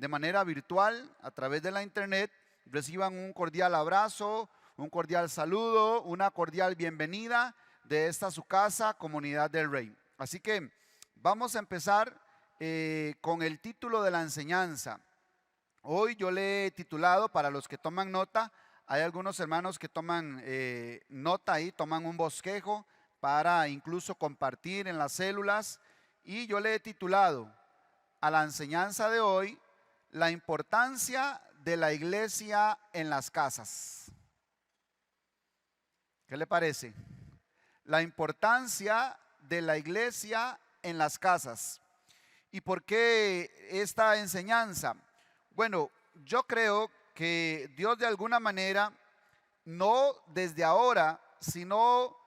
de manera virtual a través de la internet, reciban un cordial abrazo, un cordial saludo, una cordial bienvenida de esta su casa, Comunidad del Rey. Así que vamos a empezar con el título de la enseñanza. Hoy yo le he titulado, para los que toman nota, hay algunos hermanos que toman nota ahí, toman un bosquejo para incluso compartir en las células, y yo le he titulado a la enseñanza de hoy, la importancia de la iglesia en las casas. ¿Qué le parece? La importancia de la iglesia en las casas. ¿Y por qué esta enseñanza? Bueno, yo creo que Dios de alguna manera, no desde ahora, sino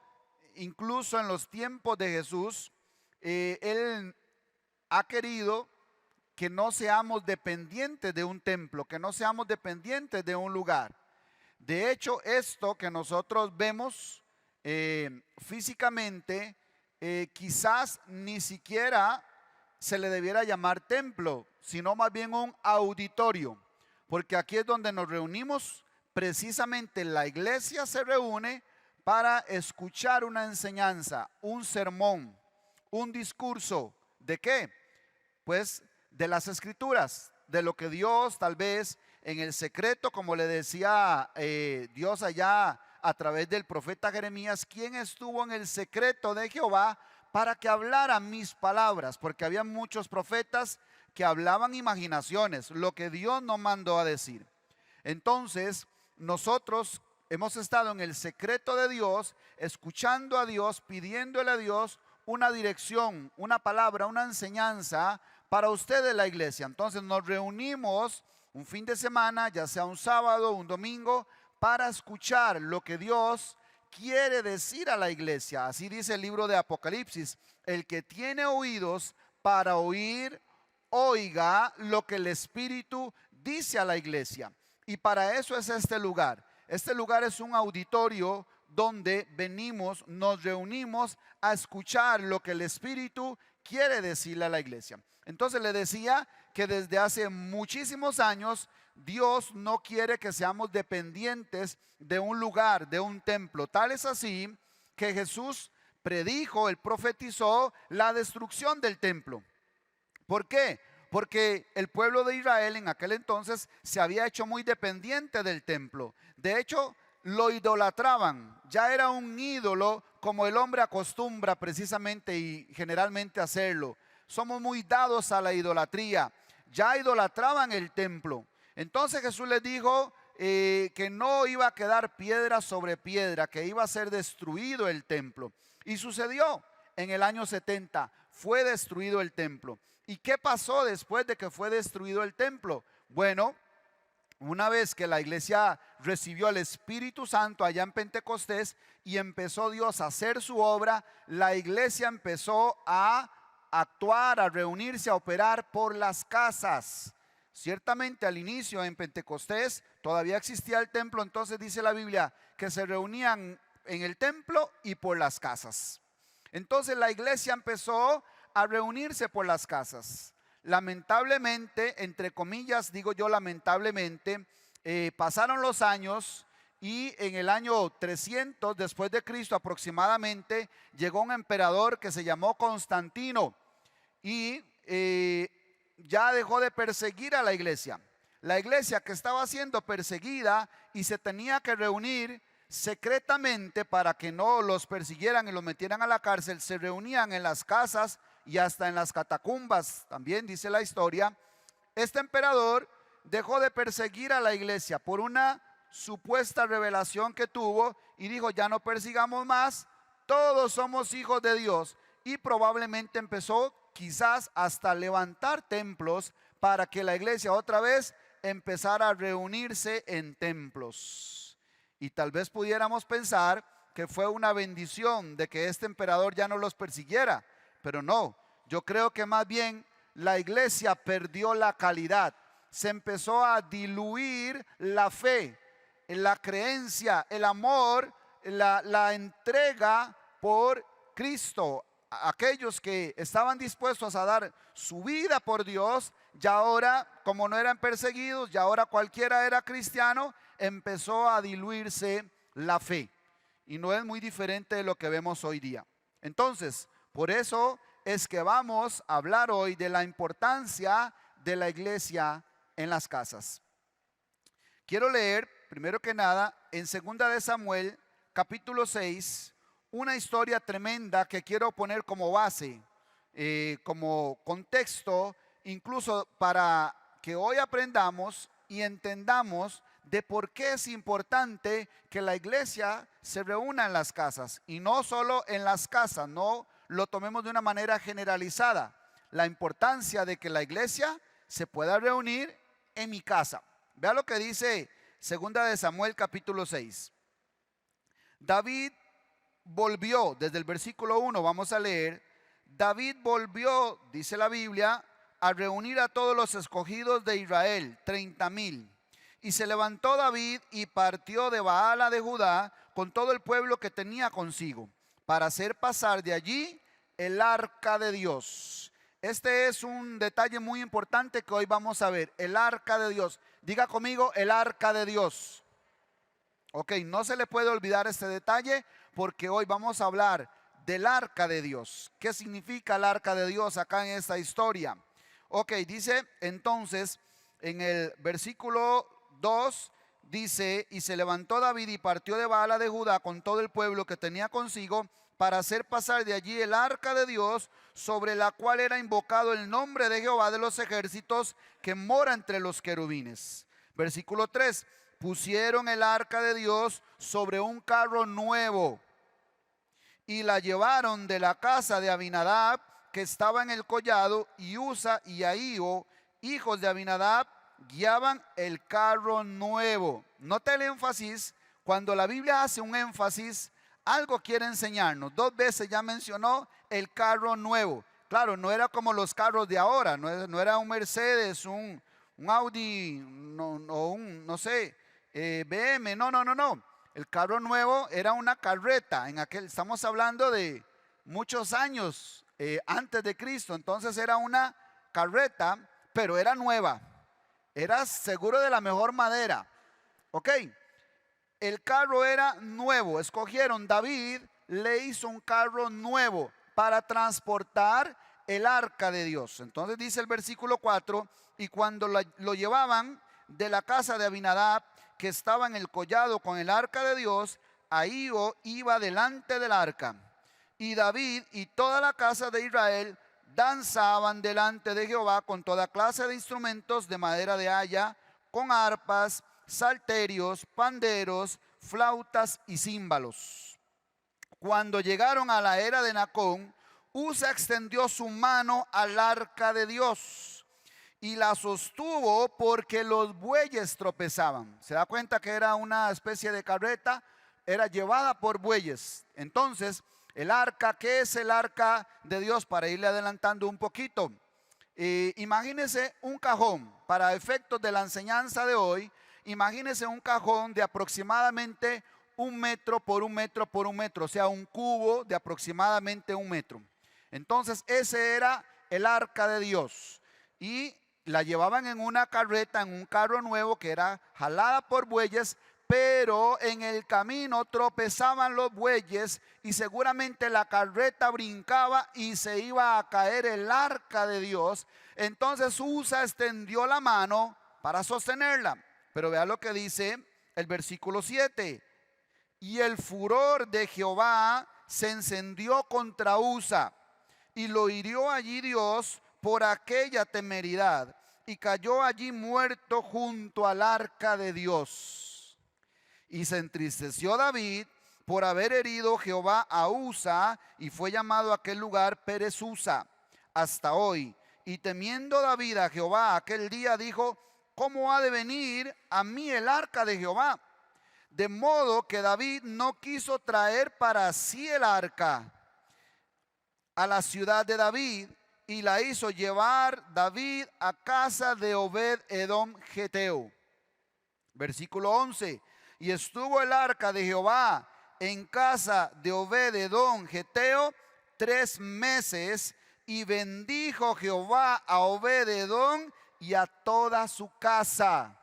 incluso en los tiempos de Jesús, Él ha querido que no seamos dependientes de un templo, que no seamos dependientes de un lugar. De hecho, esto que nosotros vemos físicamente, quizás ni siquiera se le debiera llamar templo, sino más bien un auditorio, porque aquí es donde nos reunimos. Precisamente la iglesia se reúne para escuchar una enseñanza, un sermón, un discurso. ¿De qué? Pues de las escrituras, de lo que Dios tal vez en el secreto, como le decía Dios allá a través del profeta Jeremías, quien estuvo en el secreto de Jehová para que hablara mis palabras, porque había muchos profetas que hablaban imaginaciones, lo que Dios no mandó a decir. Entonces, nosotros hemos estado en el secreto de Dios, escuchando a Dios, pidiéndole a Dios una dirección, una palabra, una enseñanza para usted de la iglesia. Entonces nos reunimos un fin de semana, ya sea un sábado o un domingo, para escuchar lo que Dios quiere decir a la iglesia. Así dice el libro de Apocalipsis: el que tiene oídos para oír, oiga lo que el Espíritu dice a la iglesia. Y para eso es este lugar. Este lugar es un auditorio donde venimos, nos reunimos a escuchar lo que el Espíritu quiere decirle a la iglesia. Entonces le decía que desde hace muchísimos años Dios no quiere que seamos dependientes de un lugar, de un templo. Tal es así que Jesús predijo, él profetizó la destrucción del templo. ¿Por qué? Porque el pueblo de Israel en aquel entonces se había hecho muy dependiente del templo. De hecho, lo idolatraban. Ya era un ídolo, como el hombre acostumbra precisamente y generalmente hacerlo. Somos muy dados a la idolatría. Ya idolatraban el templo. Entonces Jesús les dijo que no iba a quedar piedra sobre piedra, que iba a ser destruido el templo. Y sucedió en el año 70, fue destruido el templo. ¿Y qué pasó después de que fue destruido el templo? Bueno, una vez que la iglesia recibió el Espíritu Santo allá en Pentecostés y empezó Dios a hacer su obra, la iglesia empezó a actuar, a reunirse, a operar por las casas. Ciertamente al inicio en Pentecostés todavía existía el templo, entonces dice la Biblia que se reunían en el templo y por las casas. Entonces la iglesia empezó a reunirse por las casas. Lamentablemente, entre comillas digo yo lamentablemente, pasaron los años y en el año 300 después de Cristo aproximadamente llegó un emperador que se llamó Constantino y ya dejó de perseguir a la iglesia. La iglesia que estaba siendo perseguida y se tenía que reunir secretamente para que no los persiguieran y los metieran a la cárcel, se reunían en las casas y hasta en las catacumbas, también dice la historia. Este emperador dejó de perseguir a la iglesia por una supuesta revelación que tuvo y dijo: ya no persigamos más, todos somos hijos de Dios. Y probablemente empezó quizás hasta levantar templos para que la iglesia otra vez empezara a reunirse en templos. Y tal vez pudiéramos pensar que fue una bendición de que este emperador ya no los persiguiera, pero no, yo creo que más bien la iglesia perdió la calidad, se empezó a diluir la fe, la creencia, el amor, la entrega por Cristo. Aquellos que estaban dispuestos a dar su vida por Dios ya ahora, como no eran perseguidos, ya ahora cualquiera era cristiano, empezó a diluirse la fe. Y no es muy diferente de lo que vemos hoy día. Entonces, por eso es que vamos a hablar hoy de la importancia de la iglesia en las casas. Quiero leer, primero que nada, en 2 de Samuel, capítulo 6, una historia tremenda que quiero poner como base, como contexto, incluso para que hoy aprendamos y entendamos de por qué es importante que la iglesia se reúna en las casas. Y no solo en las casas, no lo tomemos de una manera generalizada. La importancia de que la iglesia se pueda reunir en mi casa. Vea lo que dice 2 de Samuel capítulo 6. David volvió, desde el versículo 1 vamos a leer. David volvió, dice la Biblia, a reunir a todos los escogidos de Israel, 30,000. Y se levantó David y partió de Baala de Judá con todo el pueblo que tenía consigo, para hacer pasar de allí el arca de Dios. Este es un detalle muy importante que hoy vamos a ver, el arca de Dios. Diga conmigo, el arca de Dios. Ok, no se le puede olvidar este detalle porque hoy vamos a hablar del arca de Dios. ¿Qué significa el arca de Dios acá en esta historia? Ok, dice entonces en el versículo 2, dice, y se levantó David y partió de Baala de Judá con todo el pueblo que tenía consigo para hacer pasar de allí el arca de Dios, sobre la cual era invocado el nombre de Jehová de los ejércitos, que mora entre los querubines. Versículo 3, pusieron el arca de Dios sobre un carro nuevo y la llevaron de la casa de Abinadab, que estaba en el collado, y Usa y Ahío, hijos de Abinadab, guiaban el carro nuevo. Nota el énfasis, cuando la Biblia hace un énfasis, algo quiere enseñarnos. 2 veces ya mencionó el carro nuevo. Claro, no era como los carros de ahora, no era un Mercedes, un Audi, no sé, BM, no. El carro nuevo era una carreta. Estamos hablando de muchos años antes de Cristo. Entonces era una carreta, pero era nueva. Era seguro de la mejor madera. Ok. El carro era nuevo. Escogieron, David le hizo un carro nuevo para transportar el arca de Dios. Entonces dice el versículo 4, y cuando lo llevaban de la casa de Abinadab, que estaba en el collado con el arca de Dios, Ahío iba delante del arca. Y David y toda la casa de Israel danzaban delante de Jehová con toda clase de instrumentos de madera de haya, con arpas, salterios, panderos, flautas y címbalos. Cuando llegaron a la era de Nacón, Usa extendió su mano al arca de Dios y la sostuvo porque los bueyes tropezaban. Se da cuenta que era una especie de carreta, era llevada por bueyes. Entonces, el arca, ¿qué es el arca de Dios? Para irle adelantando un poquito. Imagínese un cajón, para efectos de la enseñanza de hoy, imagínese un cajón de aproximadamente 1 metro por 1 metro por 1 metro, o sea, un cubo de aproximadamente 1 metro. Entonces, ese era el arca de Dios. Y la llevaban en una carreta, en un carro nuevo que era jalada por bueyes, pero en el camino tropezaban los bueyes y seguramente la carreta brincaba y se iba a caer el arca de Dios. Entonces Usa extendió la mano para sostenerla. Pero vea lo que dice el versículo 7. Y el furor de Jehová se encendió contra Usa y lo hirió allí Dios por aquella temeridad y cayó allí muerto junto al arca de Dios. Y se entristeció David por haber herido Jehová a Usa y fue llamado a aquel lugar Pérez Usa hasta hoy. Y temiendo David a Jehová aquel día dijo: ¿cómo ha de venir a mí el arca de Jehová? De modo que David no quiso traer para sí el arca a la ciudad de David y la hizo llevar David a casa de Obed Edom Geteo. Versículo 11. Y estuvo el arca de Jehová en casa de Obed Edom Geteo 3 meses, y bendijo Jehová a Obed Edom y a toda su casa.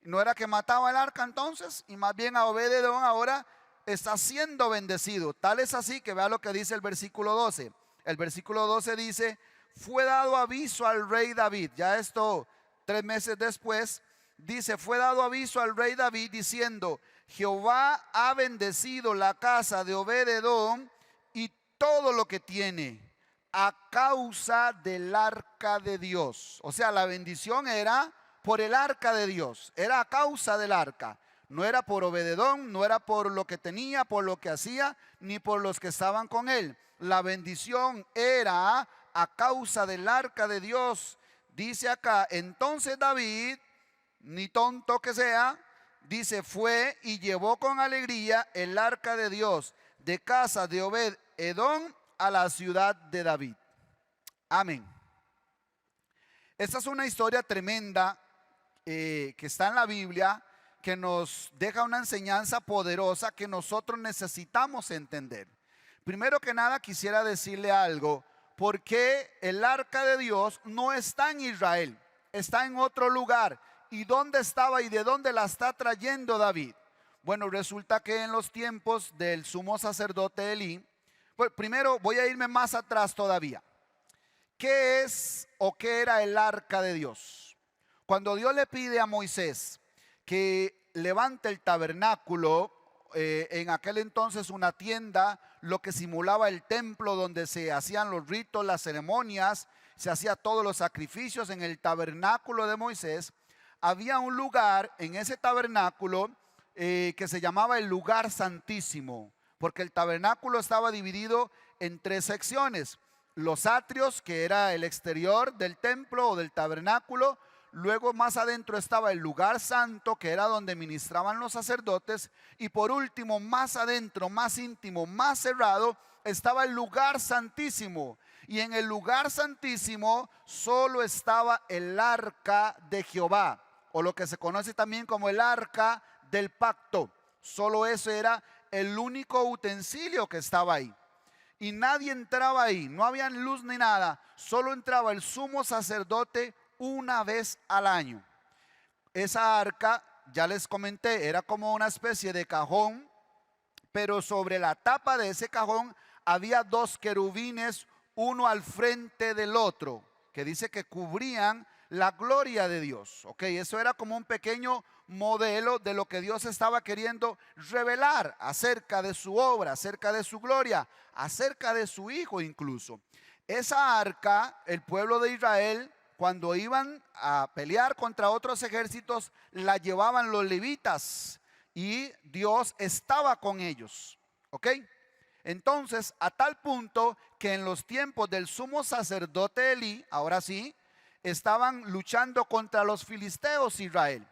No era que mataba el arca entonces, y más bien a Obed-edom ahora está siendo bendecido. Tal es así que vea lo que dice el versículo 12. El versículo 12 dice: fue dado aviso al rey David. Ya esto 3 meses después, dice: fue dado aviso al rey David diciendo: Jehová ha bendecido la casa de Obed-edom y todo lo que tiene a causa del arca de Dios. O sea, la bendición era por el arca de Dios, era a causa del arca. No era por Obed-edom, no era por lo que tenía, por lo que hacía, ni por los que estaban con él. La bendición era a causa del arca de Dios. Dice acá: entonces David, ni tonto que sea, dice, fue y llevó con alegría el arca de Dios de casa de Obed-edom a la ciudad de David. Amén. Esta es una historia tremenda que está en la Biblia, que nos deja una enseñanza poderosa que nosotros necesitamos entender. Primero que nada quisiera decirle algo: ¿por qué el arca de Dios no está en Israel? Está en otro lugar. ¿Y dónde estaba y de dónde la está trayendo David? Bueno, resulta que en los tiempos del sumo sacerdote Elí, pues primero voy a irme más atrás todavía. ¿Qué es o qué era el arca de Dios? Cuando Dios le pide a Moisés que levante el tabernáculo, en aquel entonces una tienda, lo que simulaba el templo donde se hacían los ritos, las ceremonias, se hacían todos los sacrificios en el tabernáculo de Moisés. Había un lugar en ese tabernáculo que se llamaba el lugar santísimo, porque el tabernáculo estaba dividido en 3 secciones: los atrios, que era el exterior del templo o del tabernáculo. Luego más adentro estaba el lugar santo, que era donde ministraban los sacerdotes. Y por último, más adentro, más íntimo, más cerrado, estaba el lugar santísimo. Y en el lugar santísimo solo estaba el arca de Jehová, o lo que se conoce también como el arca del pacto. Solo eso era el único utensilio que estaba ahí. Y nadie entraba ahí, no había luz ni nada. Solo entraba el sumo sacerdote una vez al año. Esa arca, ya les comenté, era como una especie de cajón, pero sobre la tapa de ese cajón había 2 querubines, uno al frente del otro, que dice que cubrían la gloria de Dios. Ok, eso era como un pequeño modelo de lo que Dios estaba queriendo revelar acerca de su obra, acerca de su gloria, acerca de su Hijo incluso. Esa arca, el pueblo de Israel, cuando iban a pelear contra otros ejércitos, la llevaban los levitas y Dios estaba con ellos. ¿Ok? Entonces, a tal punto que en los tiempos del sumo sacerdote Elí, ahora sí, estaban luchando contra los filisteos Israel.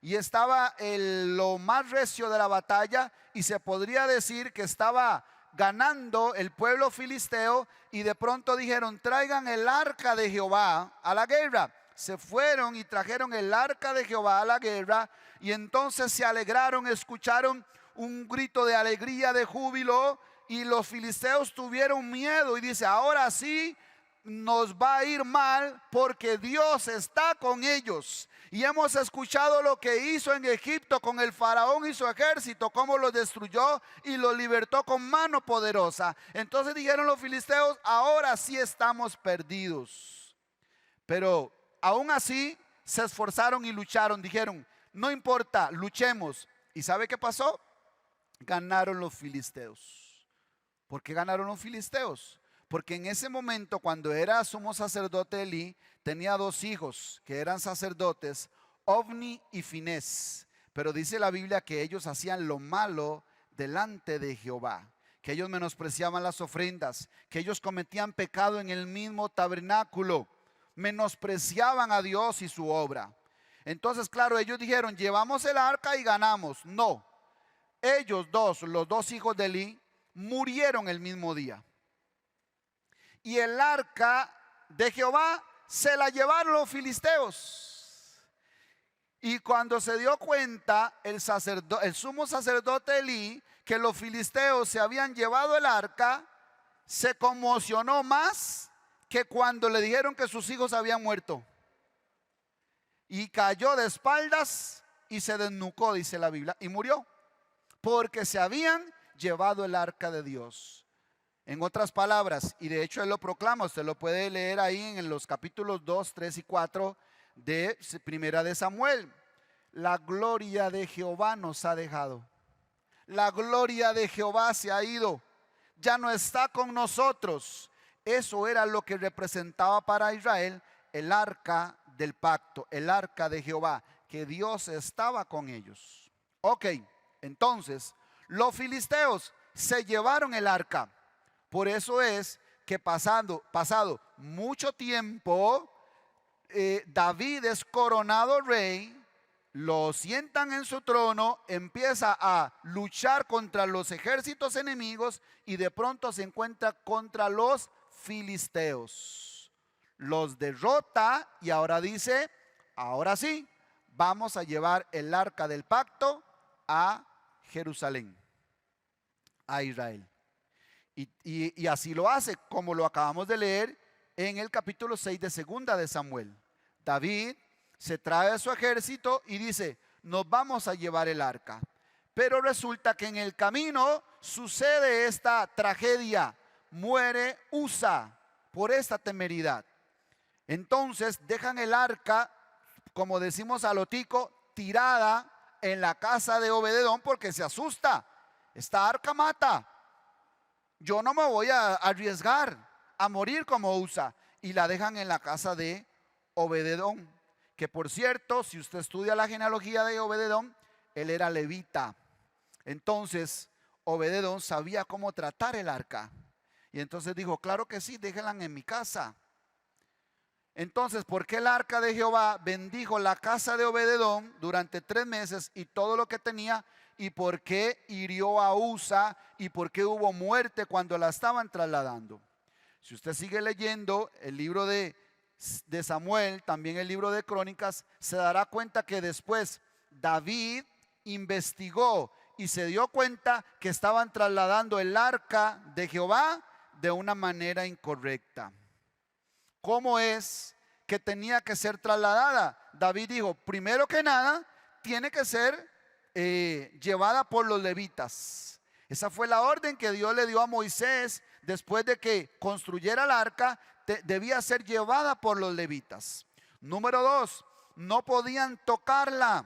Y estaba lo más recio de la batalla, y se podría decir que estaba ganando el pueblo filisteo. Y de pronto dijeron: traigan el arca de Jehová a la guerra. Se fueron y trajeron el arca de Jehová a la guerra. Y entonces se alegraron, escucharon un grito de alegría, de júbilo. Y los filisteos tuvieron miedo y dice: ahora sí nos va a ir mal, porque Dios está con ellos. Y hemos escuchado lo que hizo en Egipto con el faraón y su ejército, cómo los destruyó y los libertó con mano poderosa. Entonces dijeron los filisteos: ahora sí estamos perdidos. Pero aún así se esforzaron y lucharon. Dijeron: no importa, luchemos. ¿Y sabe qué pasó? Ganaron los filisteos. ¿Por qué ganaron los filisteos? Porque en ese momento, cuando era sumo sacerdote Elí, tenía 2 hijos que eran sacerdotes, Ofni y Finés. Pero dice la Biblia que ellos hacían lo malo delante de Jehová, que ellos menospreciaban las ofrendas, que ellos cometían pecado en el mismo tabernáculo, menospreciaban a Dios y su obra. Entonces, claro, ellos dijeron: llevamos el arca y ganamos. No, ellos los 2 hijos de Elí, murieron el mismo día. Y el arca de Jehová se la llevaron los filisteos. Y cuando se dio cuenta el sumo sacerdote Elí que los filisteos se habían llevado el arca, se conmocionó más que cuando le dijeron que sus hijos habían muerto, y cayó de espaldas y se desnucó, dice la Biblia, y murió, porque se habían llevado el arca de Dios. En otras palabras, y de hecho él lo proclama, usted lo puede leer ahí en los capítulos 2, 3 y 4 de Primera de Samuel. La gloria de Jehová nos ha dejado. La gloria de Jehová se ha ido. Ya no está con nosotros. Eso era lo que representaba para Israel el arca del pacto, el arca de Jehová, que Dios estaba con ellos. Ok, entonces los filisteos se llevaron el arca. Por eso es que pasado mucho tiempo, David es coronado rey, lo sientan en su trono, empieza a luchar contra los ejércitos enemigos y de pronto se encuentra contra los filisteos. Los derrota y ahora dice, ahora sí, vamos a llevar el arca del pacto a Jerusalén, a Israel. Y así lo hace, como lo acabamos de leer en el capítulo 6 de Segunda de Samuel. David se trae a su ejército y dice, nos vamos a llevar el arca. Pero resulta que en el camino sucede esta tragedia. Muere Usa por esta temeridad. Entonces dejan el arca, como decimos a lo tico, tirada en la casa de Obededón porque se asusta. Esta arca mata. Yo no me voy a arriesgar a morir como Usa. Y la dejan en la casa de Obededón. Que por cierto, si usted estudia la genealogía de Obededón, él era levita. Entonces, Obededón sabía cómo tratar el arca. Y entonces dijo, claro que sí, déjenla en mi casa. Entonces, ¿por qué el arca de Jehová bendijo la casa de Obededón durante 3 meses y todo lo que tenía? ¿Y por qué hirió a Usa? ¿Y por qué hubo muerte cuando la estaban trasladando? Si usted sigue leyendo el libro de Samuel, también el libro de Crónicas, se dará cuenta que después David investigó y se dio cuenta que estaban trasladando el arca de Jehová de una manera incorrecta. ¿Cómo es que tenía que ser trasladada? David dijo, primero que nada, tiene que ser llevada por los levitas. Esa fue la orden que Dios le dio a Moisés después de que construyera el arca. Debía ser llevada por los levitas. Número 2, no podían tocarla.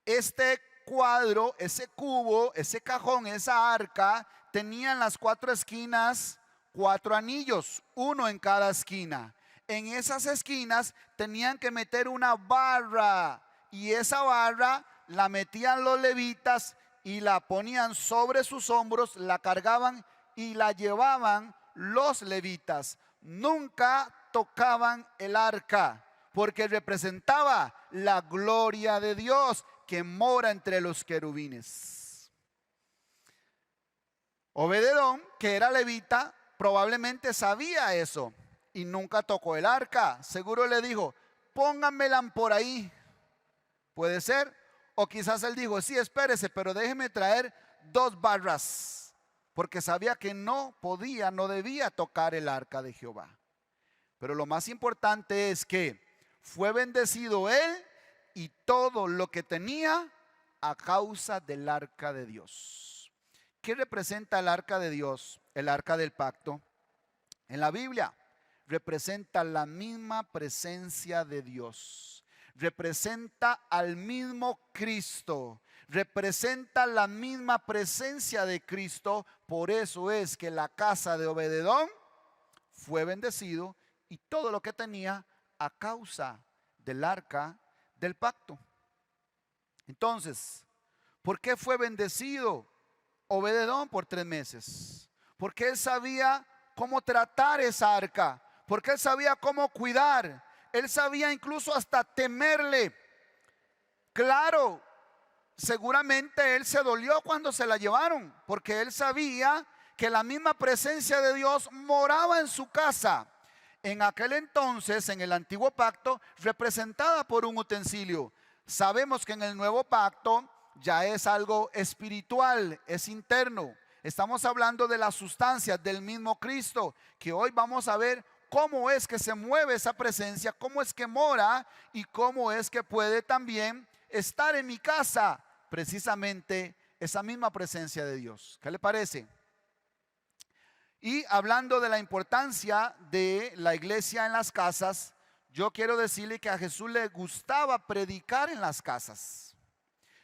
Este cuadro, ese cubo, ese cajón, esa arca, tenía en las 4 esquinas 4 anillos, uno en cada esquina. En esas esquinas tenían que meter una barra y esa barra la metían los levitas y la ponían sobre sus hombros, la cargaban y la llevaban los levitas. Nunca tocaban el arca porque representaba la gloria de Dios que mora entre los querubines. Obededón, que era levita, probablemente sabía eso y nunca tocó el arca. Seguro le dijo, pónganmela por ahí. Puede ser. O quizás él dijo, sí, espérese, pero déjeme traer 2 barras. Porque sabía que no podía, no debía tocar el arca de Jehová. Pero lo más importante es que fue bendecido él y todo lo que tenía a causa del arca de Dios. ¿Qué representa el arca de Dios? El arca del pacto. En la Biblia representa la misma presencia de Dios. Representa al mismo Cristo. Representa la misma presencia de Cristo. Por eso es que la casa de Obededón fue bendecido y todo lo que tenía a causa del arca del pacto. Entonces, ¿por qué fue bendecido Obededón por 3 meses? Porque él sabía cómo tratar esa arca, porque él sabía cómo cuidar, él sabía incluso hasta temerle. Claro, seguramente él se dolió cuando se la llevaron, porque él sabía que la misma presencia de Dios moraba en su casa. En aquel entonces, en el antiguo pacto, representada por un utensilio. Sabemos que en el nuevo pacto ya es algo espiritual, es interno. Estamos hablando de la sustancia del mismo Cristo, que hoy vamos a ver cómo es que se mueve esa presencia, cómo es que mora y cómo es que puede también estar en mi casa, precisamente esa misma presencia de Dios. ¿Qué le parece? Y hablando de la importancia de la iglesia en las casas, yo quiero decirle que a Jesús le gustaba predicar en las casas.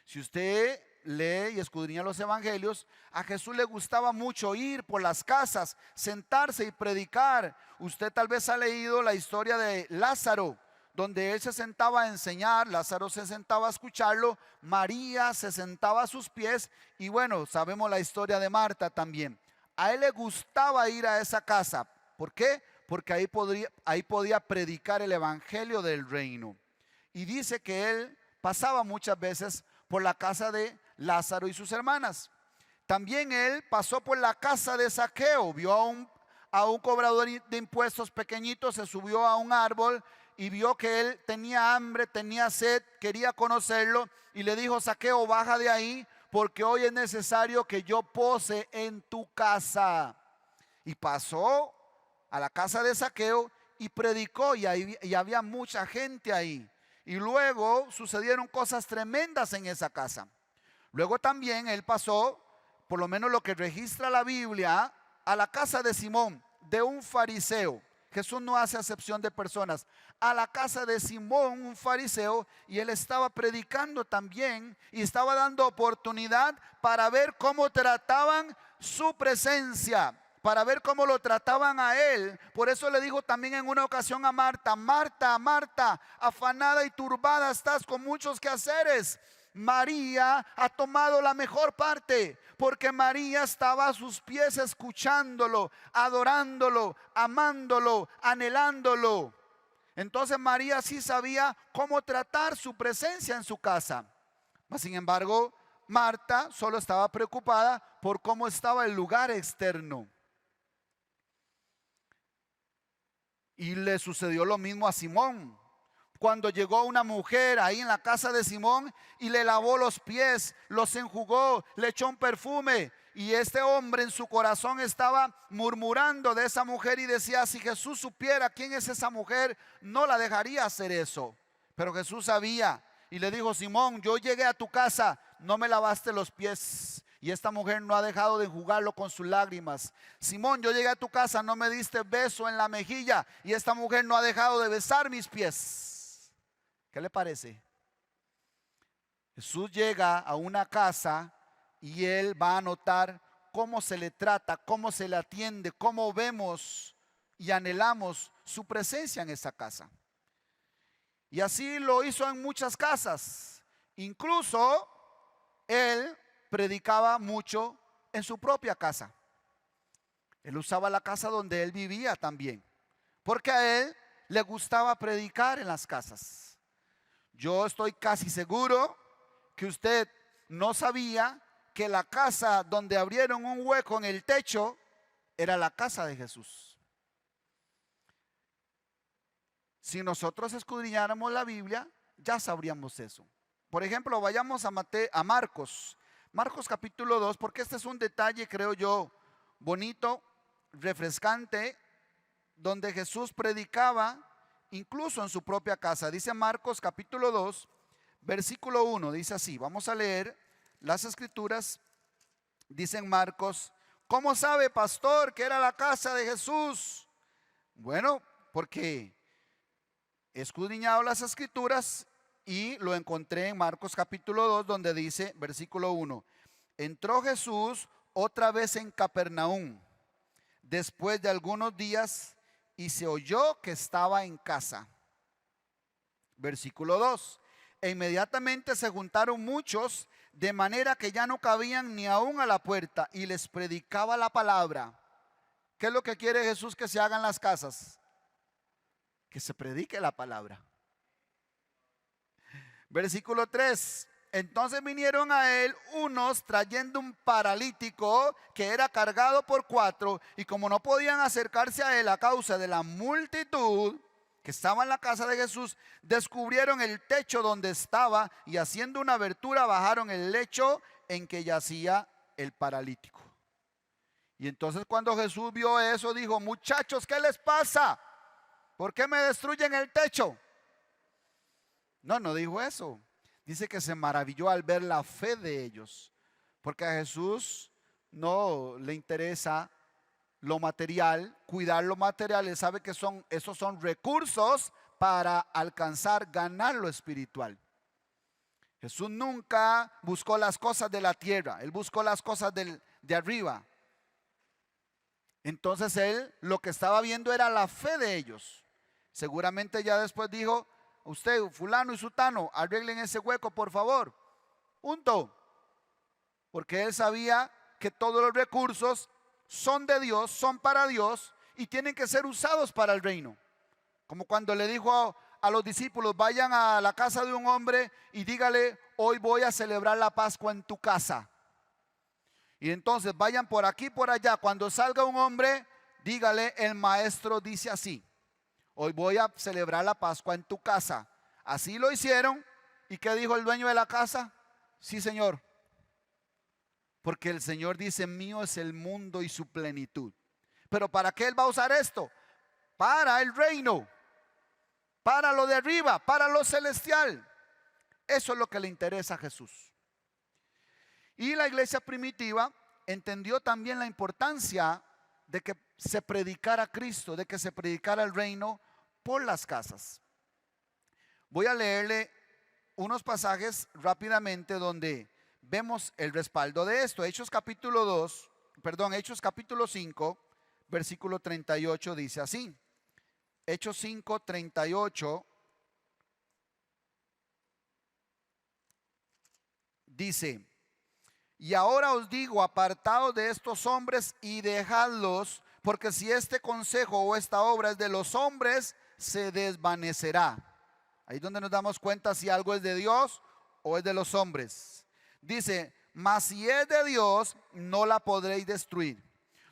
Si usted lee y escudriña los evangelios, a Jesús le gustaba mucho ir por las casas, sentarse y predicar. Usted tal vez ha leído la historia de Lázaro, donde él se sentaba a enseñar, Lázaro se sentaba a escucharlo, María se sentaba a sus pies y bueno, sabemos la historia de Marta también. A él le gustaba ir a esa casa. ¿Por qué? Porque ahí podía predicar el evangelio del reino. Y dice que él pasaba muchas veces por la casa de Lázaro y sus hermanas. También él pasó por la casa de Zaqueo, vio a un cobrador de impuestos pequeñito, se subió a un árbol y vio que él tenía hambre, tenía sed, quería conocerlo y le dijo: Zaqueo, baja de ahí, porque hoy es necesario que yo pose en tu casa. Y pasó a la casa de Zaqueo y predicó y había mucha gente ahí. Y luego sucedieron cosas tremendas en esa casa. Luego también él pasó, por lo menos lo que registra la Biblia, a la casa de Simón, de un fariseo. Jesús no hace acepción de personas. A la casa de Simón, un fariseo, y él estaba predicando también y estaba dando oportunidad para ver cómo trataban su presencia, para ver cómo lo trataban a él. Por eso le dijo también en una ocasión a Marta: Marta, Marta, afanada y turbada estás con muchos quehaceres. María ha tomado la mejor parte, porque María estaba a sus pies escuchándolo, adorándolo, amándolo, anhelándolo. Entonces María sí sabía cómo tratar su presencia en su casa. Mas sin embargo, Marta solo estaba preocupada por cómo estaba el lugar externo. Y le sucedió lo mismo a Simón. Cuando llegó una mujer ahí en la casa de Simón y le lavó los pies, los enjugó, le echó un perfume. Y este hombre en su corazón estaba murmurando de esa mujer y decía: si Jesús supiera quién es esa mujer, no la dejaría hacer eso. Pero Jesús sabía y le dijo: Simón, yo llegué a tu casa, no me lavaste los pies. Y esta mujer no ha dejado de enjugarlo con sus lágrimas. Simón, yo llegué a tu casa, no me diste beso en la mejilla. Y esta mujer no ha dejado de besar mis pies. ¿Qué le parece? Jesús llega a una casa y él va a notar cómo se le trata, cómo se le atiende, cómo vemos y anhelamos su presencia en esa casa. Y así lo hizo en muchas casas. Incluso él predicaba mucho en su propia casa. Él usaba la casa donde él vivía también, porque a él le gustaba predicar en las casas. Yo estoy casi seguro que usted no sabía que la casa donde abrieron un hueco en el techo era la casa de Jesús. Si nosotros escudriñáramos la Biblia, ya sabríamos eso. Por ejemplo, vayamos a Marcos. Marcos capítulo 2, porque este es un detalle, creo yo, bonito, refrescante, donde Jesús predicaba incluso en su propia casa. Dice Marcos capítulo 2, versículo 1, dice así. Vamos a leer las escrituras. Dicen Marcos: ¿cómo sabe, pastor, que era la casa de Jesús? Bueno, porque he escudriñado las escrituras y lo encontré en Marcos capítulo 2, donde dice, versículo 1: entró Jesús otra vez en Capernaum después de algunos días y se oyó que estaba en casa. Versículo 2: e inmediatamente se juntaron muchos, de manera que ya no cabían ni aún a la puerta, y les predicaba la palabra. ¿Qué es lo que quiere Jesús que se haga en las casas? Que se predique la palabra. Versículo 3: entonces vinieron a él unos trayendo un paralítico que era cargado por 4, y como no podían acercarse a él a causa de la multitud que estaba en la casa de Jesús, descubrieron el techo donde estaba y haciendo una abertura bajaron el lecho en que yacía el paralítico. Y entonces cuando Jesús vio eso, dijo: muchachos, ¿qué les pasa? ¿Por qué me destruyen el techo? No, no dijo eso. Dice que se maravilló al ver la fe de ellos, porque a Jesús no le interesa lo material, cuidar lo material. Él sabe que esos son recursos para alcanzar, ganar lo espiritual. Jesús nunca buscó las cosas de la tierra, Él buscó las cosas de arriba. Entonces Él lo que estaba viendo era la fe de ellos. Seguramente ya después dijo: usted, fulano y sutano, arreglen ese hueco por favor, punto. Porque Él sabía que todos los recursos son de Dios, son para Dios y tienen que ser usados para el reino. Como cuando le dijo a los discípulos: vayan a la casa de un hombre y dígale: hoy voy a celebrar la Pascua en tu casa. Y entonces vayan por aquí, por allá. Cuando salga un hombre, dígale: el maestro dice así, hoy voy a celebrar la Pascua en tu casa. Así lo hicieron. ¿Y qué dijo el dueño de la casa? Sí, Señor. Porque el Señor dice: mío es el mundo y su plenitud. Pero ¿para qué Él va a usar esto? Para el reino, para lo de arriba, para lo celestial. Eso es lo que le interesa a Jesús. Y la iglesia primitiva entendió también la importancia de que se predicara Cristo, de que se predicara el reino por las casas. Voy a leerle unos pasajes rápidamente donde vemos el respaldo de esto. Hechos capítulo 5, versículo 38 dice así. Hechos 5, 38 dice: y ahora os digo, apartaos de estos hombres y dejadlos, porque si este consejo o esta obra es de los hombres, se desvanecerá. Ahí es donde nos damos cuenta si algo es de Dios o es de los hombres. Dice: mas si es de Dios, no la podréis destruir.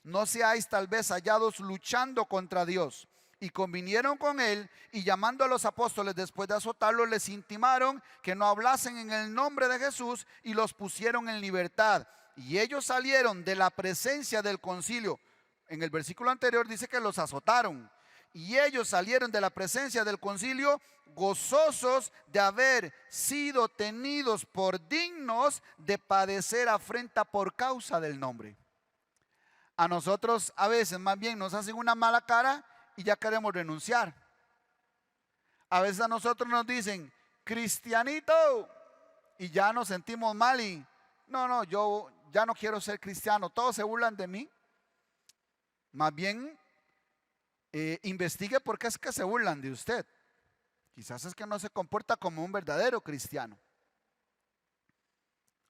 No seáis tal vez hallados luchando contra Dios. Y convinieron con él, y llamando a los apóstoles después de azotarlos, les intimaron que no hablasen en el nombre de Jesús, y los pusieron en libertad. Y ellos salieron de la presencia del concilio. En el versículo anterior dice que los azotaron. Y ellos salieron de la presencia del concilio gozosos de haber sido tenidos por dignos de padecer afrenta por causa del nombre. A nosotros a veces más bien nos hacen una mala cara y ya queremos renunciar. A veces a nosotros nos dicen: cristianito, y ya nos sentimos mal y no, yo ya no quiero ser cristiano, todos se burlan de mí. Más bien investigue por qué es que se burlan de usted. Quizás es que no se comporta como un verdadero cristiano.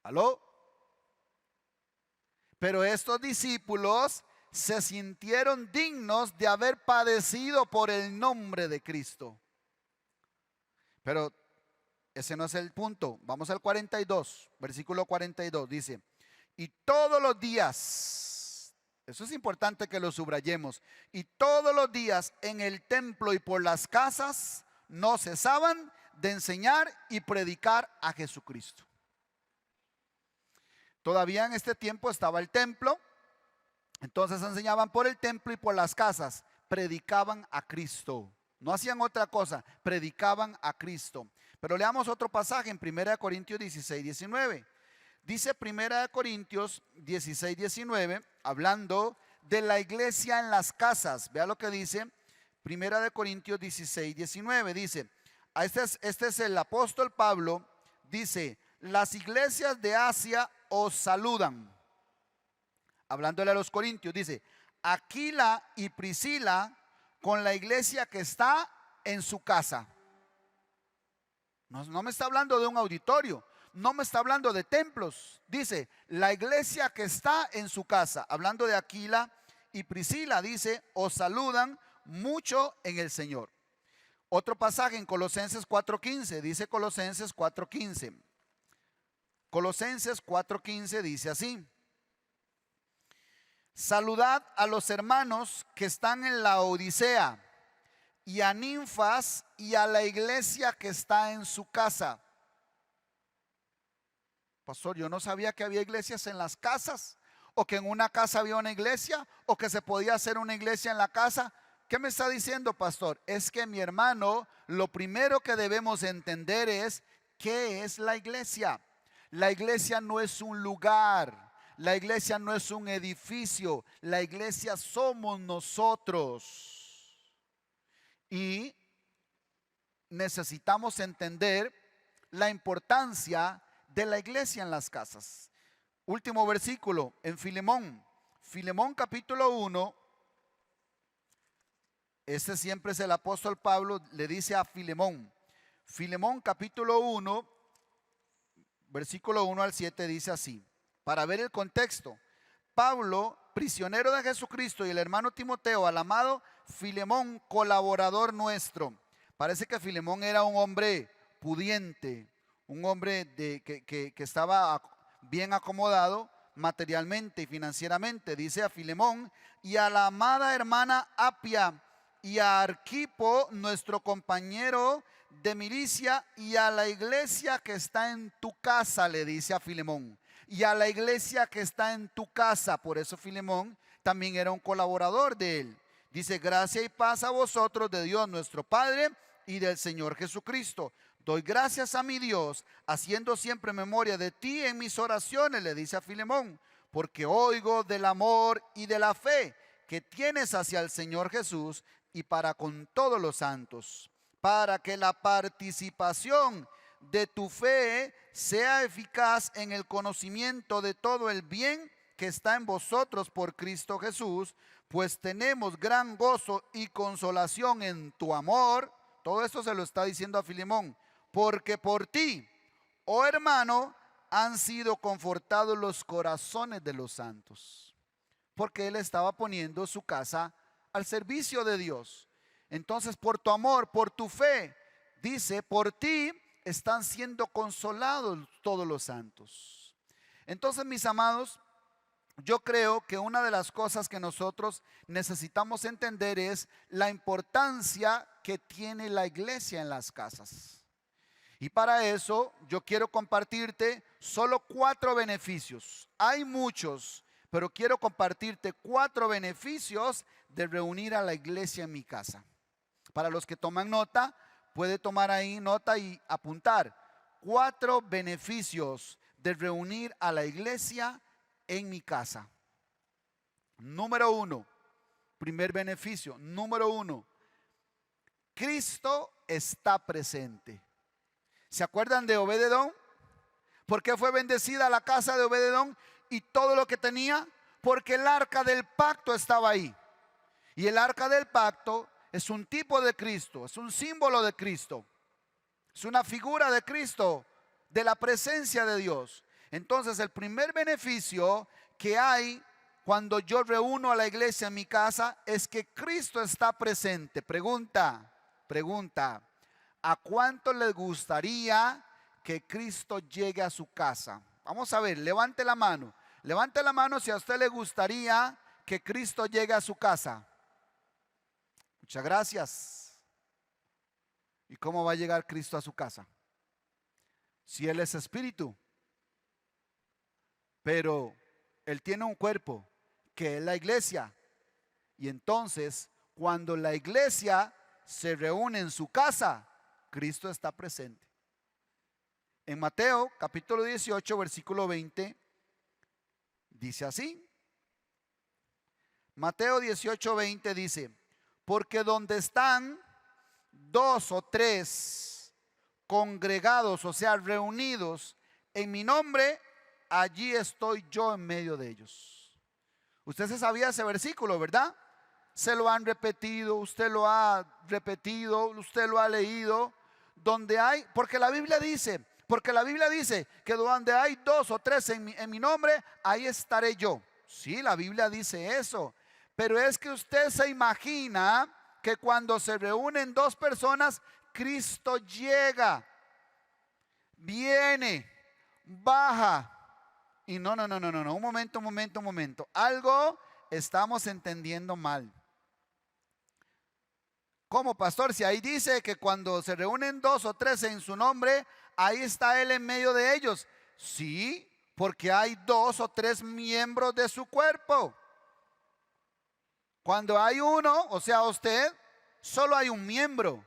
¿Aló? Pero estos discípulos se sintieron dignos de haber padecido por el nombre de Cristo. Pero ese no es el punto. Vamos al 42, versículo 42, dice: y todos los días, eso es importante que lo subrayemos, y todos los días en el templo y por las casas no cesaban de enseñar y predicar a Jesucristo. Todavía en este tiempo estaba el templo. Entonces enseñaban por el templo y por las casas, predicaban a Cristo. No hacían otra cosa, predicaban a Cristo. Pero leamos otro pasaje en 1 Corintios 16, 19. Dice 1 Corintios 16, 19, hablando de la iglesia en las casas. Vea lo que dice 1 Corintios 16, 19. Dice, este es el apóstol Pablo, dice: las iglesias de Asia os saludan. Hablándole a los corintios, dice: Aquila y Priscila con la iglesia que está en su casa. No me está hablando de un auditorio, no me está hablando de templos. Dice: la iglesia que está en su casa. Hablando de Aquila y Priscila, dice: os saludan mucho en el Señor. Otro pasaje en Colosenses 4:15, dice Colosenses 4:15. Colosenses 4:15 dice así: saludad a los hermanos que están en la Odisea, y a Ninfas y a la iglesia que está en su casa. Pastor, yo no sabía que había iglesias en las casas. o que en una casa había una iglesia, o que se podía hacer una iglesia en la casa. ¿Qué me está diciendo, pastor? Es que, mi hermano, lo primero que debemos entender es ¿qué es la iglesia? La iglesia no es un lugar, la iglesia no es un edificio, la iglesia somos nosotros. Y necesitamos entender la importancia de la iglesia en las casas. Último versículo en Filemón. Filemón capítulo 1. Este siempre es el apóstol Pablo, le dice a Filemón. Filemón capítulo 1, versículo 1 al 7 dice así. Para ver el contexto. Pablo, prisionero de Jesucristo, y el hermano Timoteo, al amado Filemón, colaborador nuestro. Parece que Filemón era un hombre pudiente, un hombre que estaba bien acomodado materialmente y financieramente. Dice a Filemón y a la amada hermana Apia y a Arquipo, nuestro compañero de milicia, y a la iglesia que está en tu casa, le dice a Filemón. Y a la iglesia que está en tu casa. Por eso Filemón también era un colaborador de él. Dice: gracia y paz a vosotros de Dios nuestro Padre y del Señor Jesucristo. Doy gracias a mi Dios, haciendo siempre memoria de ti en mis oraciones, le dice a Filemón, porque oigo del amor y de la fe que tienes hacia el Señor Jesús y para con todos los santos, para que la participación de tu fe sea eficaz en el conocimiento de todo el bien que está en vosotros por Cristo Jesús, pues tenemos gran gozo y consolación en tu amor. Todo esto se lo está diciendo a Filemón, porque por ti, oh hermano, han sido confortados los corazones de los santos. Porque él estaba poniendo su casa al servicio de Dios. Entonces, por tu amor, por tu fe, dice, por ti están siendo consolados todos los santos. Entonces, mis amados, yo creo que una de las cosas que nosotros necesitamos entender es la importancia que tiene la iglesia en las casas. Y para eso yo quiero compartirte solo 4 beneficios. Hay muchos, pero quiero compartirte 4 beneficios de reunir a la iglesia en mi casa. Para los que toman nota, puede tomar ahí nota y apuntar. 4 beneficios de reunir a la iglesia en mi casa. Número 1, primer beneficio. Número 1, Cristo está presente. ¿Se acuerdan de Obed-edom? ¿Por qué fue bendecida la casa de Obed-edom y todo lo que tenía? Porque el arca del pacto estaba ahí. Y el arca del pacto es un tipo de Cristo, es un símbolo de Cristo, es una figura de Cristo, de la presencia de Dios. Entonces, el primer beneficio que hay cuando yo reúno a la iglesia en mi casa es que Cristo está presente. Pregunta, ¿a cuánto les gustaría que Cristo llegue a su casa? Vamos a ver, levante la mano. Levante la mano si a usted le gustaría que Cristo llegue a su casa. Muchas gracias. ¿Y cómo va a llegar Cristo a su casa? Si Él es espíritu, pero Él tiene un cuerpo que es la iglesia. Y entonces, cuando la iglesia se reúne en su casa, Cristo está presente. En Mateo capítulo 18, versículo 20, dice así. Mateo 18, 20 dice: porque donde están 2 o 3 congregados, o sea, reunidos en mi nombre, allí estoy yo en medio de ellos. Usted se sabía ese versículo, ¿verdad? Se lo han repetido, usted lo ha repetido, usted lo ha leído. Donde hay, porque la Biblia dice que donde hay 2 o 3 en mi nombre, ahí estaré yo. Sí, la Biblia dice eso. Pero es que usted se imagina que cuando se reúnen 2 personas, Cristo llega, viene, baja. Y no, un momento. Algo estamos entendiendo mal. ¿Cómo, pastor? Si ahí dice que cuando se reúnen 2 o 3 en su nombre, ahí está Él en medio de ellos. Sí, porque hay 2 o 3 miembros de su cuerpo. Cuando hay uno, o sea usted, solo hay un miembro.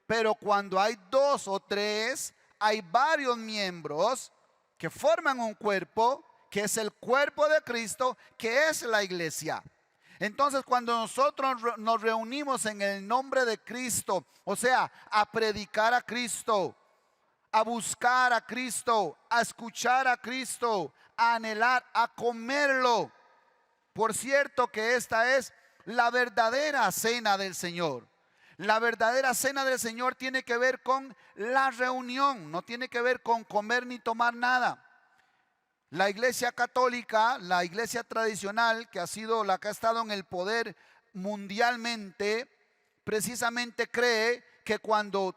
Pero cuando hay 2 o 3, hay varios miembros que forman un cuerpo, que es el cuerpo de Cristo, que es la iglesia. Entonces, cuando nosotros nos reunimos en el nombre de Cristo, o sea, a predicar a Cristo, a buscar a Cristo, a escuchar a Cristo, a anhelar, a comerlo. Por cierto que esta es la verdadera cena del Señor. La verdadera cena del Señor tiene que ver con la reunión, no tiene que ver con comer ni tomar nada. La iglesia católica, la iglesia tradicional, que ha sido la que ha estado en el poder mundialmente, precisamente cree que cuando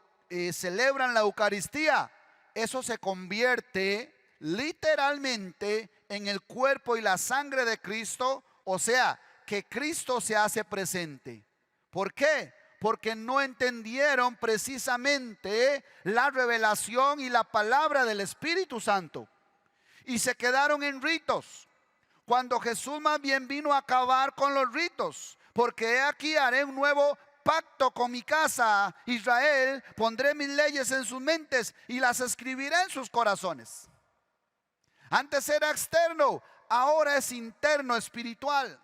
celebran la Eucaristía, eso se convierte literalmente en el cuerpo y la sangre de Cristo, o sea, que Cristo se hace presente. ¿Por qué? Porque no entendieron precisamente la revelación y la palabra del Espíritu Santo. Y se quedaron en ritos, cuando Jesús más bien vino a acabar con los ritos. Porque he aquí haré un nuevo pacto con mi casa Israel, pondré mis leyes en sus mentes y las escribiré en sus corazones. Antes era externo, ahora es interno, espiritual.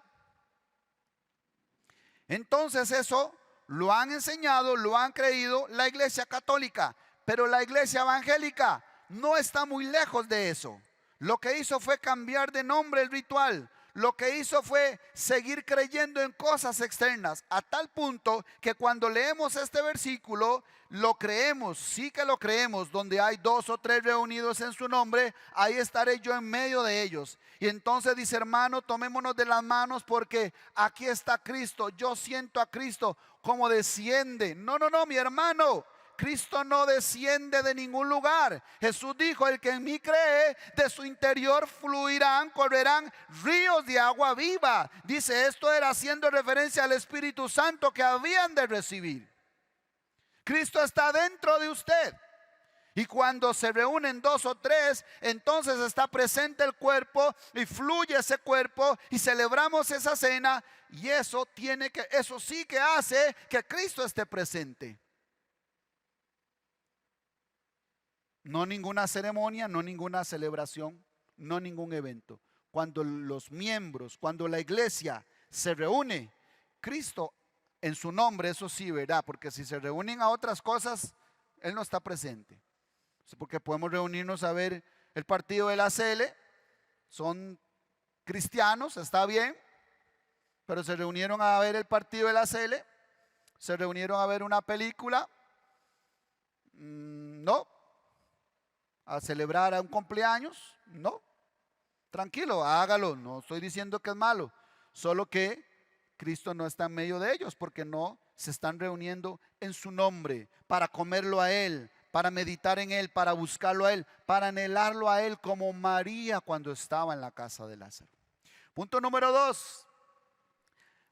Entonces eso lo han enseñado, lo han creído la iglesia católica, pero la iglesia evangélica no está muy lejos de eso. Lo que hizo fue cambiar de nombre el ritual. Lo que hizo fue seguir creyendo en cosas externas, a tal punto que cuando leemos este versículo, lo creemos, sí que lo creemos. Donde hay 2 o 3 reunidos en su nombre, ahí estaré yo en medio de ellos. Y entonces dice: hermano, tomémonos de las manos, porque aquí está Cristo. Yo siento a Cristo como desciende. No, mi hermano, Cristo no desciende de ningún lugar. Jesús dijo: el que en mí cree, de su interior fluirán, correrán ríos de agua viva. Dice, esto era haciendo referencia al Espíritu Santo que habían de recibir. Cristo está dentro de usted. Y cuando se reúnen 2 o 3, entonces está presente el cuerpo y fluye ese cuerpo y celebramos esa cena. Y eso sí que hace que Cristo esté presente. No ninguna ceremonia, no ninguna celebración, no ningún evento. Cuando los miembros, cuando la iglesia se reúne, Cristo en su nombre, eso sí, ¿verdad? Porque si se reúnen a otras cosas, Él no está presente. Porque podemos reunirnos a ver el partido de la CL, son cristianos, está bien, pero se reunieron a ver el partido de la CL, se reunieron a ver una película, no. A celebrar a un cumpleaños, no. Tranquilo, hágalo, no estoy diciendo que es malo, solo que Cristo no está en medio de ellos, porque no se están reuniendo en su nombre, para comerlo a Él, para meditar en Él, para buscarlo a Él, para anhelarlo a Él, como María cuando estaba en la casa de Lázaro. Punto número 2,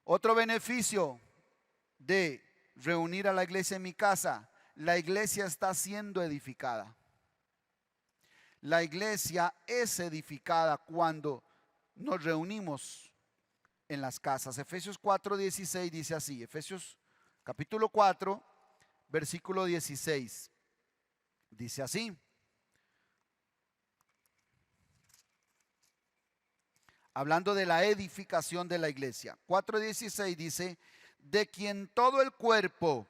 otro beneficio de reunir a la iglesia en mi casa: la iglesia está siendo edificada. La iglesia es edificada cuando nos reunimos en las casas. Efesios 4:16 dice así. Efesios capítulo 4, versículo 16. Dice así: hablando de la edificación de la iglesia. 4:16 dice: de quien todo el cuerpo,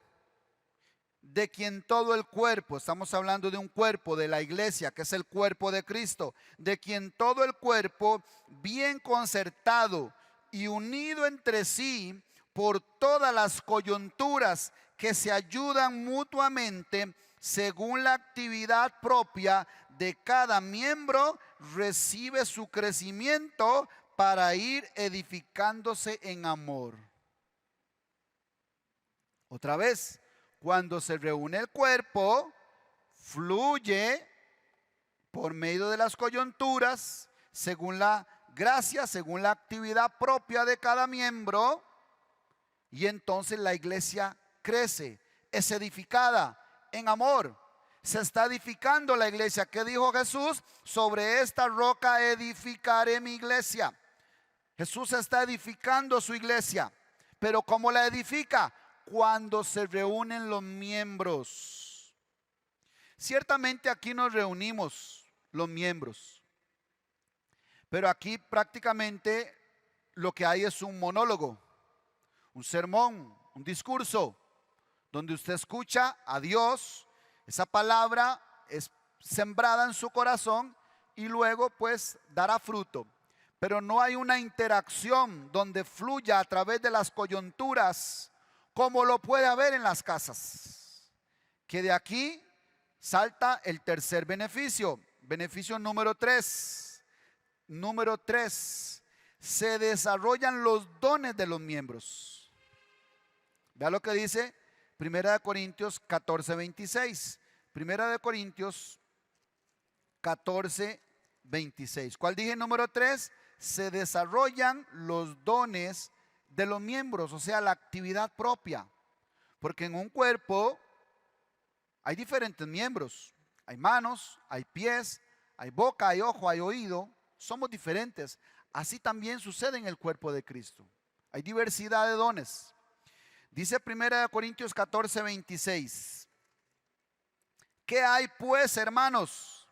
estamos hablando de un cuerpo, de la iglesia, que es el cuerpo de Cristo, de quien todo el cuerpo, bien concertado y unido entre sí por todas las coyunturas que se ayudan mutuamente según la actividad propia de cada miembro, recibe su crecimiento para ir edificándose en amor. Otra vez, cuando se reúne el cuerpo, fluye por medio de las coyunturas, según la gracia, según la actividad propia de cada miembro, y entonces la iglesia crece, es edificada en amor. Se está edificando la iglesia. ¿Qué dijo Jesús? Sobre esta roca edificaré mi iglesia. Jesús está edificando su iglesia. Pero ¿cómo la edifica? Cuando se reúnen los miembros. Ciertamente aquí nos reunimos los miembros. Pero aquí prácticamente lo que hay es un monólogo, un sermón, un discurso, donde usted escucha a Dios. Esa palabra es sembrada en su corazón y luego pues dará fruto. Pero no hay una interacción donde fluya a través de las coyunturas como lo puede haber en las casas. Que de aquí salta el tercer beneficio. Beneficio número 3. Número 3. Se desarrollan los dones de los miembros. Vea lo que dice Primera de Corintios 14:26. Primera de Corintios 14:26. ¿Cuál dije? Número 3. Se desarrollan los dones de los miembros, o sea, la actividad propia. Porque en un cuerpo hay diferentes miembros. Hay manos, hay pies, hay boca, hay ojo, hay oído. Somos diferentes. Así también sucede en el cuerpo de Cristo. Hay diversidad de dones. Dice 1 Corintios 14:26. ¿Qué hay pues, hermanos?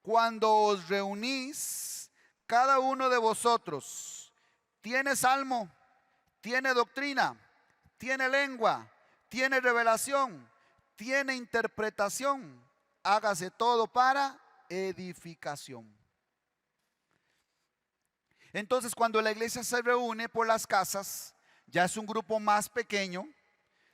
Cuando os reunís, cada uno de vosotros tiene salmo, tiene doctrina, tiene lengua, tiene revelación, tiene interpretación. Hágase todo para edificación. Entonces, cuando la iglesia se reúne por las casas, ya es un grupo más pequeño.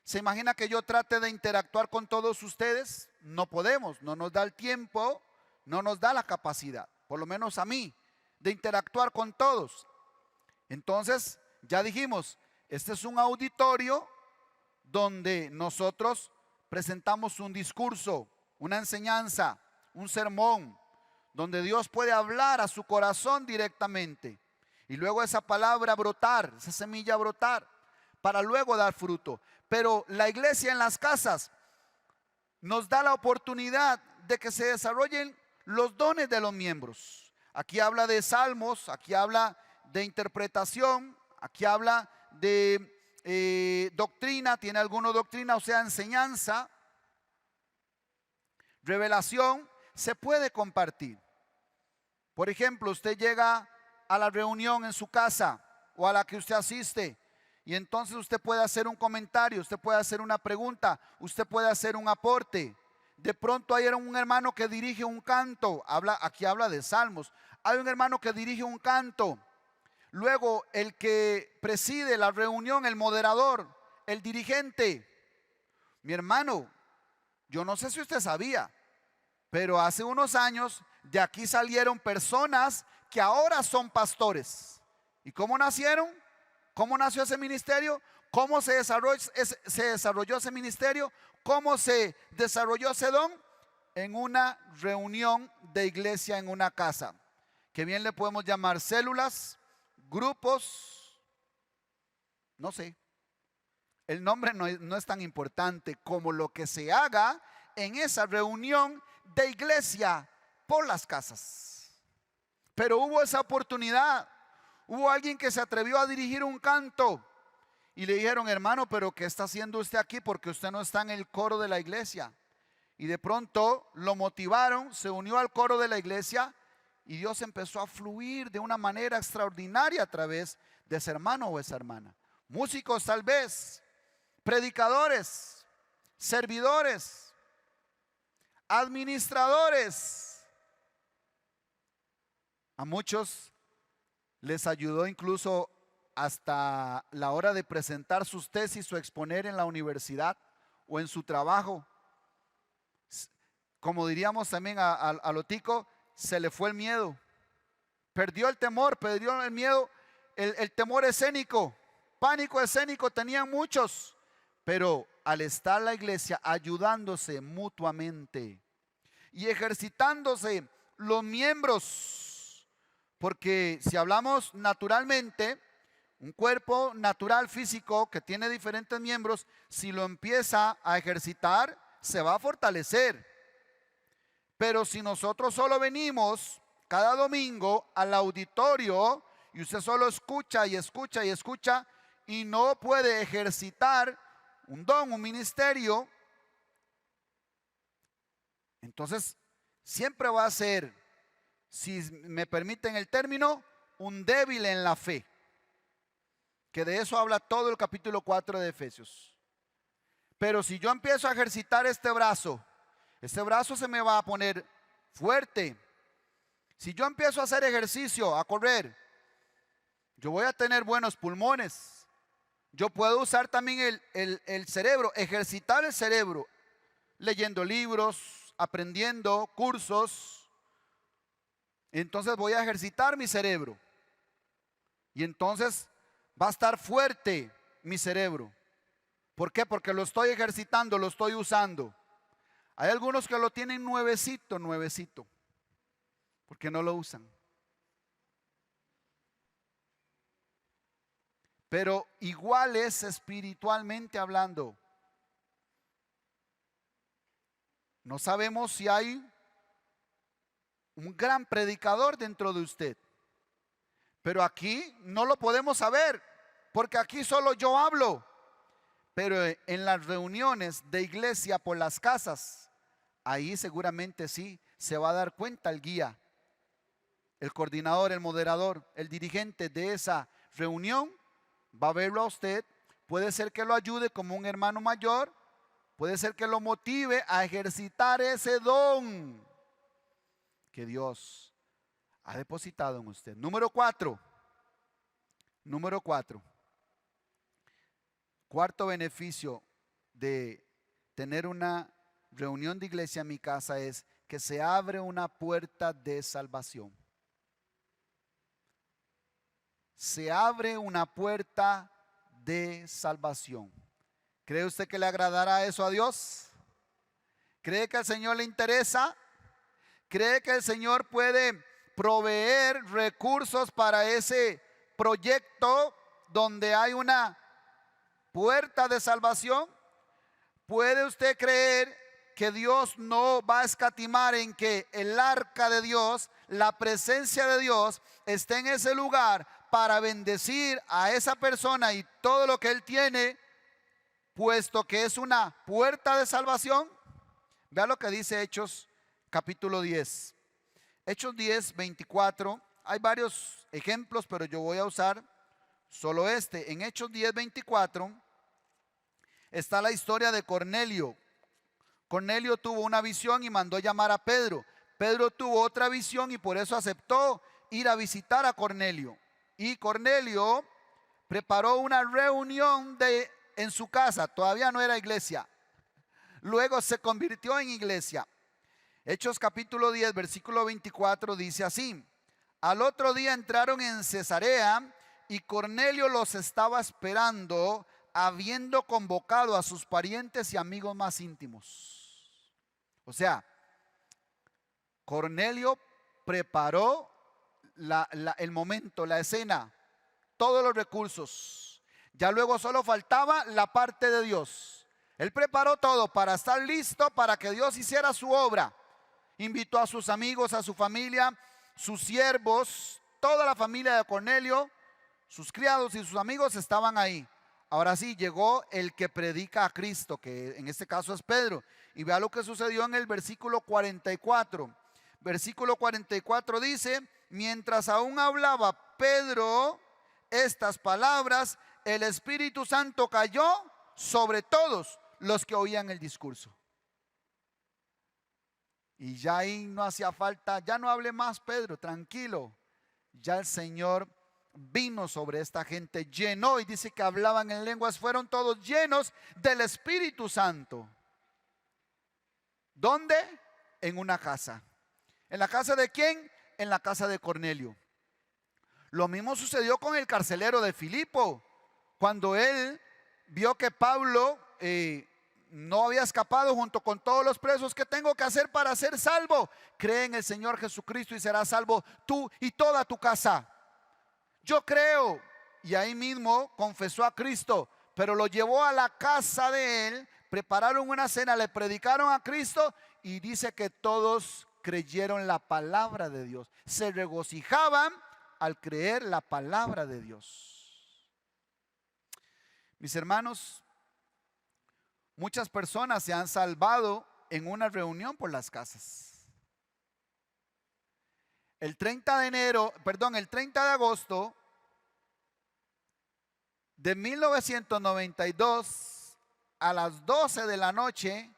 ¿Se imagina que yo trate de interactuar con todos ustedes? No podemos, no nos da el tiempo, no nos da la capacidad, por lo menos a mí, de interactuar con todos. Entonces, ya dijimos, este es un auditorio donde nosotros presentamos un discurso, una enseñanza, un sermón, donde Dios puede hablar a su corazón directamente. Y luego esa palabra brotar, esa semilla brotar, para luego dar fruto. Pero la iglesia en las casas nos da la oportunidad de que se desarrollen los dones de los miembros. Aquí habla de salmos, aquí habla de interpretación, aquí habla de doctrina, tiene alguna doctrina, o sea, enseñanza, revelación, se puede compartir. Por ejemplo, usted llega a la reunión en su casa o a la que usted asiste y entonces usted puede hacer un comentario, usted puede hacer una pregunta, usted puede hacer un aporte. De pronto hay un hermano que dirige un canto, aquí habla de salmos, hay un hermano que dirige un canto. Luego el que preside la reunión, el moderador, el dirigente. Mi hermano, yo no sé si usted sabía, pero hace unos años de aquí salieron personas que ahora son pastores. ¿Y cómo nacieron? ¿Cómo nació ese ministerio? ¿Cómo se desarrolló ese ministerio? ¿Cómo se desarrolló ese don? En una reunión de iglesia en una casa, que bien le podemos llamar células, grupos, no sé. El nombre no es tan importante como lo que se haga en esa reunión de iglesia por las casas. Pero hubo esa oportunidad. Hubo alguien que se atrevió a dirigir un canto y le dijeron: hermano, pero ¿qué está haciendo usted aquí? Porque usted no está en el coro de la iglesia. Y de pronto lo motivaron, se unió al coro de la iglesia y Dios empezó a fluir de una manera extraordinaria a través de ese hermano o esa hermana. Músicos tal vez, predicadores, servidores, administradores. A muchos les ayudó incluso hasta la hora de presentar sus tesis o exponer en la universidad o en su trabajo. Como diríamos también a lo tico, se le fue el miedo. Perdió el temor, perdió el miedo, el temor escénico, pánico escénico tenían muchos. Pero al estar la iglesia ayudándose mutuamente y ejercitándose los miembros, porque si hablamos naturalmente, un cuerpo natural físico que tiene diferentes miembros, si lo empieza a ejercitar, se va a fortalecer. Pero si nosotros solo venimos cada domingo al auditorio y usted solo escucha y escucha y escucha y no puede ejercitar un don, un ministerio, entonces siempre va a ser, si me permiten el término, un débil en la fe. Que de eso habla todo el capítulo 4 de Efesios. Pero si yo empiezo a ejercitar este brazo se me va a poner fuerte. Si yo empiezo a hacer ejercicio, a correr, yo voy a tener buenos pulmones. Yo puedo usar también el cerebro, ejercitar el cerebro, leyendo libros, aprendiendo cursos. Entonces voy a ejercitar mi cerebro. Y entonces va a estar fuerte mi cerebro. ¿Por qué? Porque lo estoy ejercitando, lo estoy usando. Hay algunos que lo tienen nuevecito, porque no lo usan. Pero igual es espiritualmente hablando. No sabemos si hay un gran predicador dentro de usted. Pero aquí no lo podemos saber, porque aquí solo yo hablo. Pero en las reuniones de iglesia por las casas, ahí seguramente sí se va a dar cuenta el guía, el coordinador, el moderador, el dirigente de esa reunión. Va a verlo a usted. Puede ser que lo ayude como un hermano mayor. Puede ser que lo motive a ejercitar ese don que Dios ha depositado en usted. Número 4. Cuarto beneficio de tener una reunión de iglesia en mi casa es que se abre una puerta de salvación. Se abre una puerta de salvación. ¿Cree usted que le agradará eso a Dios? ¿Cree que al Señor le interesa? ¿Cree que el Señor puede proveer recursos para ese proyecto donde hay una puerta de salvación? ¿Puede usted creer que Dios no va a escatimar en que el arca de Dios, la presencia de Dios, esté en ese lugar para bendecir a esa persona y todo lo que él tiene, puesto que es una puerta de salvación? Vea lo que dice Hechos capítulo 10. Hechos 10, 24. Hay varios ejemplos, pero yo voy a usar solo este. En Hechos 10, 24 está la historia de Cornelio. Cornelio tuvo una visión y mandó llamar a Pedro. Pedro tuvo otra visión y por eso aceptó ir a visitar a Cornelio. Y Cornelio preparó una reunión en su casa. Todavía no era iglesia. Luego se convirtió en iglesia. Hechos capítulo 10, versículo 24 dice así: al otro día entraron en Cesarea y Cornelio los estaba esperando, habiendo convocado a sus parientes y amigos más íntimos. O sea, Cornelio preparó el momento, la escena, todos los recursos. Ya luego solo faltaba la parte de Dios. Él preparó todo para estar listo para que Dios hiciera su obra. Invitó a sus amigos, a su familia, sus siervos, toda la familia de Cornelio, sus criados y sus amigos estaban ahí. Ahora sí, llegó el que predica a Cristo, que en este caso es Pedro. Y vea lo que sucedió en el versículo 44. Versículo 44 dice: mientras aún hablaba Pedro estas palabras, el Espíritu Santo cayó sobre todos los que oían el discurso. Y ya ahí no hacía falta, ya no hable más Pedro, tranquilo. Ya el Señor vino sobre esta gente, llenó, y dice que hablaban en lenguas, fueron todos llenos del Espíritu Santo. ¿Dónde? En una casa. ¿En la casa de quién? En la casa de Cornelio. Lo mismo sucedió con el carcelero de Filipo, cuando él vio que Pablo no había escapado junto con todos los presos. ¿Qué tengo que hacer para ser salvo? Cree en el Señor Jesucristo y serás salvo tú y toda tu casa. Yo creo. Y ahí mismo confesó a Cristo, pero lo llevó a la casa de él, prepararon una cena, le predicaron a Cristo y dice que todos creyeron la palabra de Dios. Se regocijaban al creer la palabra de Dios. Mis hermanos, muchas personas se han salvado en una reunión por las casas. El 30 de agosto de 1992 a las 12 de la noche,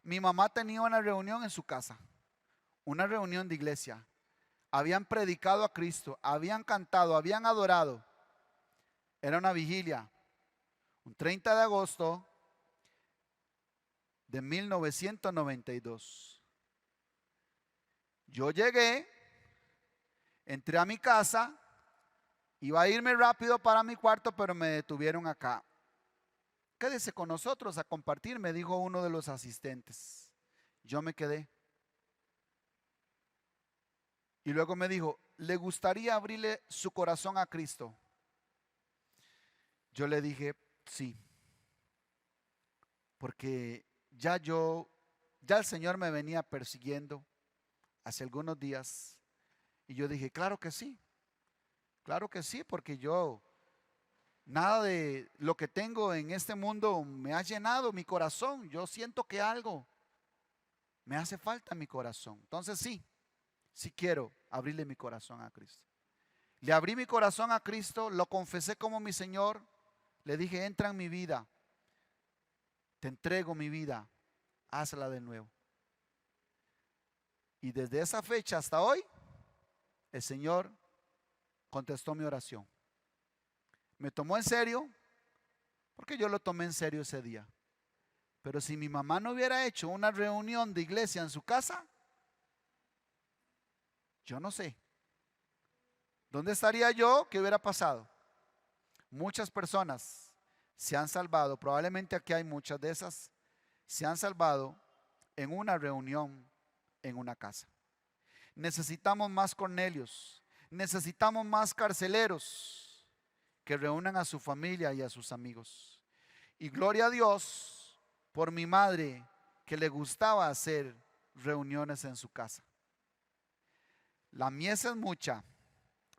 mi mamá tenía una reunión en su casa, una reunión de iglesia. Habían predicado a Cristo, habían cantado, habían adorado. Era una vigilia. Un 30 de agosto de 1992. Yo llegué, entré a mi casa, iba a irme rápido para mi cuarto, pero me detuvieron acá. Quédese con nosotros a compartir, me dijo uno de los asistentes. Yo me quedé. Y luego me dijo, ¿le gustaría abrirle su corazón a Cristo? Yo le dije, sí. Porque ya el Señor me venía persiguiendo hace algunos días. Y yo dije, claro que sí, porque nada de lo que tengo en este mundo me ha llenado mi corazón. Yo siento que algo me hace falta en mi corazón. Entonces sí quiero abrirle mi corazón a Cristo. Le abrí mi corazón a Cristo, lo confesé como mi Señor. Le dije, entra en mi vida, te entrego mi vida, hazla de nuevo. Y desde esa fecha hasta hoy, el Señor contestó mi oración. Me tomó en serio, porque yo lo tomé en serio ese día. Pero si mi mamá no hubiera hecho una reunión de iglesia en su casa, yo no sé. ¿Dónde estaría yo? ¿Qué hubiera pasado? Muchas personas se han salvado, probablemente aquí hay muchas de esas, se han salvado en una reunión en una casa. Necesitamos más Cornelios, necesitamos más carceleros que reúnan a su familia y a sus amigos. Y gloria a Dios por mi madre, que le gustaba hacer reuniones en su casa. La mies es mucha,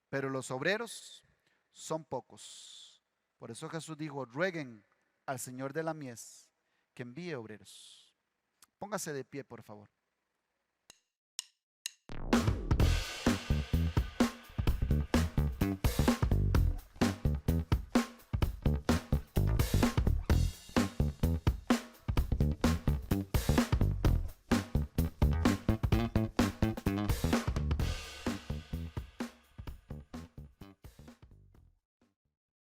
pero los obreros son pocos. Por eso Jesús dijo, rueguen al Señor de la mies que envíe obreros. Póngase de pie, por favor.